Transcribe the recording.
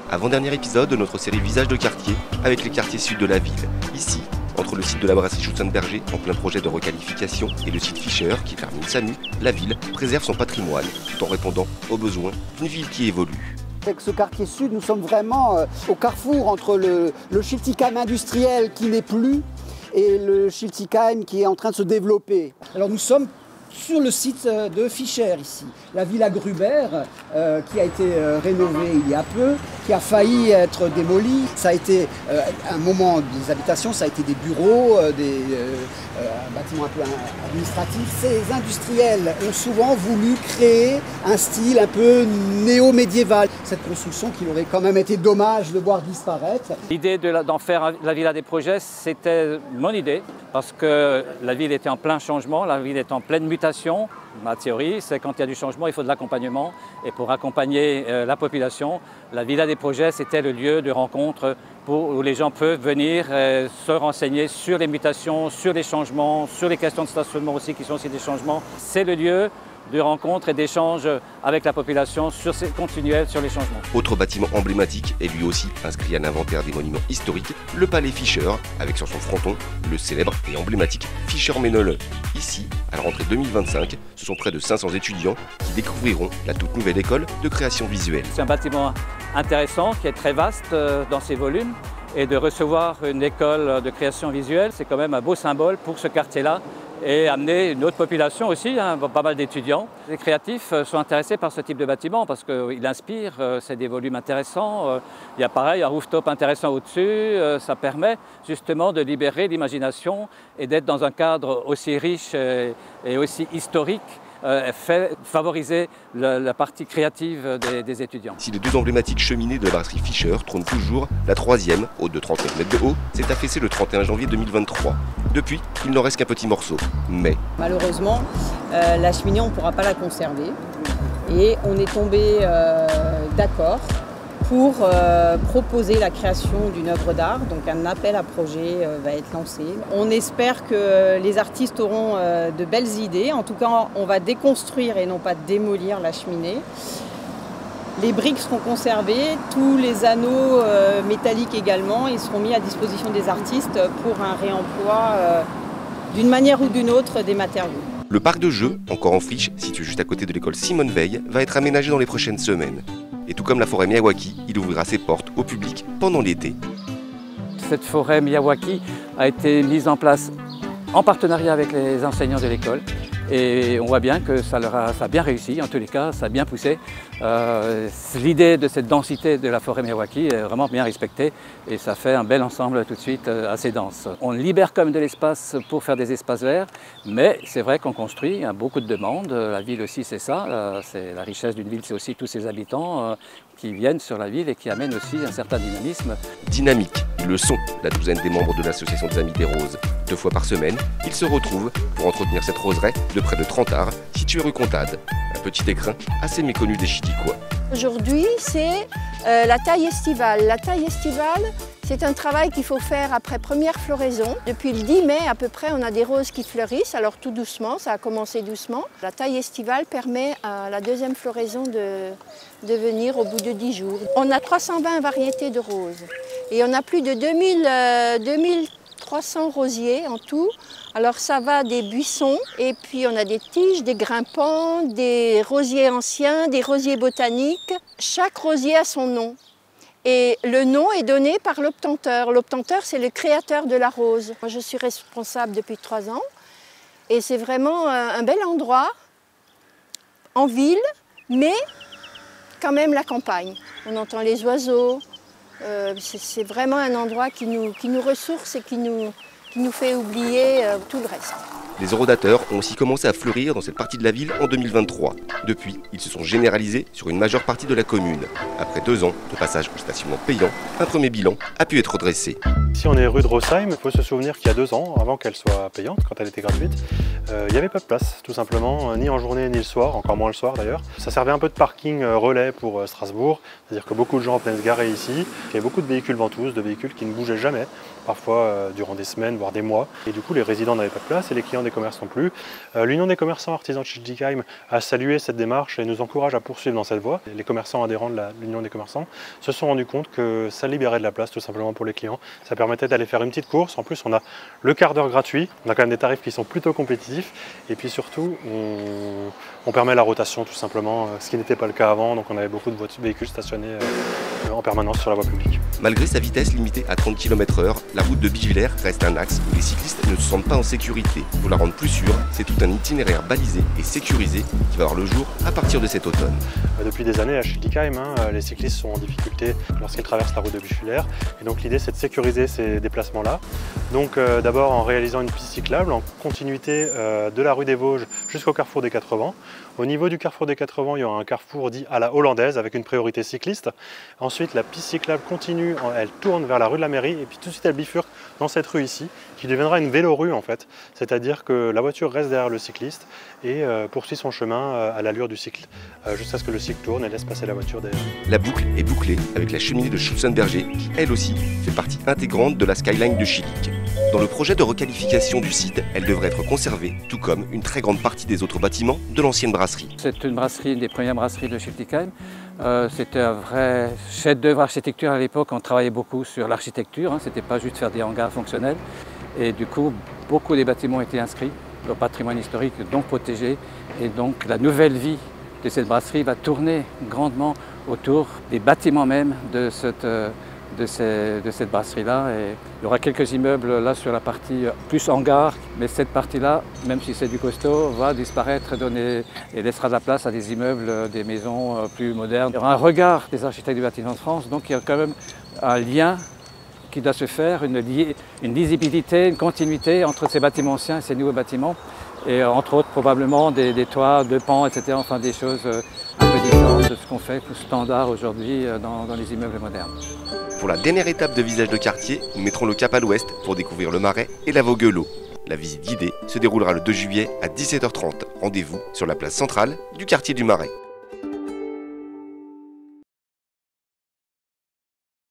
Avant-dernier épisode de notre série Visage de quartier avec les quartiers sud de la ville. Ici, entre le site de la brasserie Schutzenberger en plein projet de requalification et le site Fischer qui termine sa mue, la ville préserve son patrimoine tout en répondant aux besoins d'une ville qui évolue. Avec ce quartier sud, nous sommes vraiment au carrefour entre le Schiltigheim industriel qui n'est plus et le Schiltigheim qui est en train de se développer. Alors nous sommes sur le site de Fischer ici, la Villa Gruber qui a été rénovée il y a peu, qui a failli être démolie. Ça a été un moment des habitations, ça a été des bureaux, un bâtiment un peu administratif. Ces industriels ont souvent voulu créer un style un peu néo-médiéval. Cette construction qu'il aurait quand même été dommage de voir disparaître. L'idée d'en faire la Villa des projets, c'était mon idée, parce que la ville était en plein changement, la ville est en pleine mutation. Ma théorie, c'est quand il y a du changement, il faut de l'accompagnement. Et pour accompagner la population, la Villa des projets, c'était le lieu de rencontre où les gens peuvent venir se renseigner sur les mutations, sur les changements, sur les questions de stationnement aussi qui sont aussi des changements. C'est le lieu de rencontres et d'échanges avec la population continuels sur les changements. Autre bâtiment emblématique et lui aussi inscrit à l'inventaire des monuments historiques, le palais Fischer, avec sur son fronton le célèbre et emblématique Fischer-Meinhof. Ici, à la rentrée 2025, ce sont près de 500 étudiants qui découvriront la toute nouvelle école de création visuelle. C'est un bâtiment intéressant qui est très vaste dans ses volumes et de recevoir une école de création visuelle, c'est quand même un beau symbole pour ce quartier-là. Et amener une autre population aussi, pas mal d'étudiants. Les créatifs sont intéressés par ce type de bâtiment parce qu'il inspire, c'est des volumes intéressants. Il y a pareil un rooftop intéressant au-dessus, ça permet justement de libérer l'imagination et d'être dans un cadre aussi riche et aussi historique. Favoriser la partie créative des étudiants. Si les deux emblématiques cheminées de la brasserie Fischer trônent toujours, la troisième, haute de 39 mètres de haut, s'est affaissée le 31 janvier 2023. Depuis, il n'en reste qu'un petit morceau. Mais malheureusement, la cheminée, on ne pourra pas la conserver. Et on est tombé d'accord pour proposer la création d'une œuvre d'art. Donc un appel à projet va être lancé. On espère que les artistes auront de belles idées. En tout cas, on va déconstruire et non pas démolir la cheminée. Les briques seront conservées, tous les anneaux métalliques également, ils seront mis à disposition des artistes pour un réemploi d'une manière ou d'une autre des matériaux. Le parc de jeux, encore en friche, situé juste à côté de l'école Simone Veil, va être aménagé dans les prochaines semaines. Et tout comme la forêt Miyawaki, il ouvrira ses portes au public pendant l'été. Cette forêt Miyawaki a été mise en place en partenariat avec les enseignants de l'école. Et on voit bien que ça a bien réussi, en tous les cas, ça a bien poussé. L'idée de cette densité de la forêt Miyawaki est vraiment bien respectée et ça fait un bel ensemble tout de suite assez dense. On libère quand même de l'espace pour faire des espaces verts, mais c'est vrai qu'on construit, il y a beaucoup de demandes. La ville aussi, c'est ça. C'est la richesse d'une ville, c'est aussi tous ses habitants qui viennent sur la ville et qui amènent aussi un certain dynamisme. Dynamique, le sont la douzaine des membres de l'association des Amis des Roses. 2 fois par semaine, ils se retrouvent pour entretenir cette roseraie de près de 30 arts située rue Comtade. Un petit écrin assez méconnu des Chitiquois. Aujourd'hui, c'est la taille estivale. La taille estivale, c'est un travail qu'il faut faire après première floraison. Depuis le 10 mai à peu près, on a des roses qui fleurissent, alors tout doucement, ça a commencé doucement. La taille estivale permet à la deuxième floraison de venir au bout de 10 jours. On a 320 variétés de roses et on a plus de 2300 rosiers en tout. Alors ça va des buissons et puis on a des tiges, des grimpants, des rosiers anciens, des rosiers botaniques. Chaque rosier a son nom et le nom est donné par l'obtenteur. L'obtenteur, c'est le créateur de la rose. Moi, je suis responsable depuis 3 ans et c'est vraiment un bel endroit en ville, mais quand même la campagne. On entend les oiseaux, c'est vraiment un endroit qui nous ressource et qui nous fait oublier tout le reste. Les orodateurs ont aussi commencé à fleurir dans cette partie de la ville en 2023. Depuis, ils se sont généralisés sur une majeure partie de la commune. Après 2 ans de passage au stationnement payant, un premier bilan a pu être dressé. Ici on est rue de Rosheim, il faut se souvenir qu'il y a 2 ans, avant qu'elle soit payante, quand elle était gratuite, il n'y avait pas de place tout simplement, ni en journée ni le soir, encore moins le soir d'ailleurs. Ça servait un peu de parking relais pour Strasbourg, c'est-à-dire que beaucoup de gens venaient se garer ici. Il y avait beaucoup de véhicules ventouses, de véhicules qui ne bougeaient jamais, parfois durant des semaines, voire des mois. Et du coup les résidents n'avaient pas de place et les clients des commerces non plus. L'Union des commerçants artisans de Schiltigheim a salué cette démarche et nous encourage à poursuivre dans cette voie. Les commerçants adhérents de l'Union des commerçants se sont rendus compte que ça libérait de la place tout simplement pour les clients. Ça permettait d'aller faire une petite course. En plus, on a le quart d'heure gratuit. On a quand même des tarifs qui sont plutôt compétitifs. Et puis surtout, on permet la rotation tout simplement, ce qui n'était pas le cas avant. Donc on avait beaucoup de véhicules stationnés en permanence sur la voie publique. Malgré sa vitesse limitée à 30 km/h, la route de Bichwiller reste un axe où les cyclistes ne se sentent pas en sécurité. Pour la rendre plus sûre, c'est tout un itinéraire balisé et sécurisé qui va voir le jour à partir de cet automne. Depuis des années à Schiltigheim, les cyclistes sont en difficulté lorsqu'ils traversent la route de Bichwiller. Et donc l'idée c'est de sécuriser ces déplacements-là. Donc d'abord en réalisant une piste cyclable en continuité de la rue des Vosges jusqu'au carrefour des 4 Vents. Au niveau du carrefour des 4 Vents, il y aura un carrefour dit à la hollandaise avec une priorité cycliste. Ensuite la piste cyclable continue, elle tourne vers la rue de la Mairie et puis tout de suite elle bifurque dans cette rue ici qui deviendra une vélorue en fait. C'est-à-dire que la voiture reste derrière le cycliste et poursuit son chemin à l'allure du cycle jusqu'à ce que le cycle tourne et laisse passer la voiture derrière. La boucle est bouclée avec la cheminée de Schutzenberger qui elle aussi fait partie intégrante de la skyline de Schillig. Dans le projet de requalification du site, elle devrait être conservée, tout comme une très grande partie des autres bâtiments de l'ancienne brasserie. C'est une brasserie, une des premières brasseries de Schiltigheim. C'était un vrai chef-d'œuvre architecture à l'époque. On travaillait beaucoup sur l'architecture, c'était pas juste faire des hangars fonctionnels. Et du coup, beaucoup des bâtiments étaient inscrits au patrimoine historique, donc protégés. Et donc la nouvelle vie de cette brasserie va tourner grandement autour des bâtiments même de cette brasserie-là. Et il y aura quelques immeubles là sur la partie plus hangar, mais cette partie-là, même si c'est du costaud, va disparaître et laissera de la place à des immeubles, des maisons plus modernes. Il y aura un regard des architectes du bâtiment de France, donc il y a quand même un lien qui doit se faire, une lisibilité, une continuité entre ces bâtiments anciens et ces nouveaux bâtiments. Et entre autres probablement des toits, de pans, etc. Enfin des choses un peu différentes de ce qu'on fait standard aujourd'hui dans les immeubles modernes. Pour la dernière étape de visage de quartier, nous mettrons le cap à l'ouest pour découvrir le Marais et la Vaugeot. La visite guidée se déroulera le 2 juillet à 17h30. Rendez-vous sur la place centrale du quartier du Marais.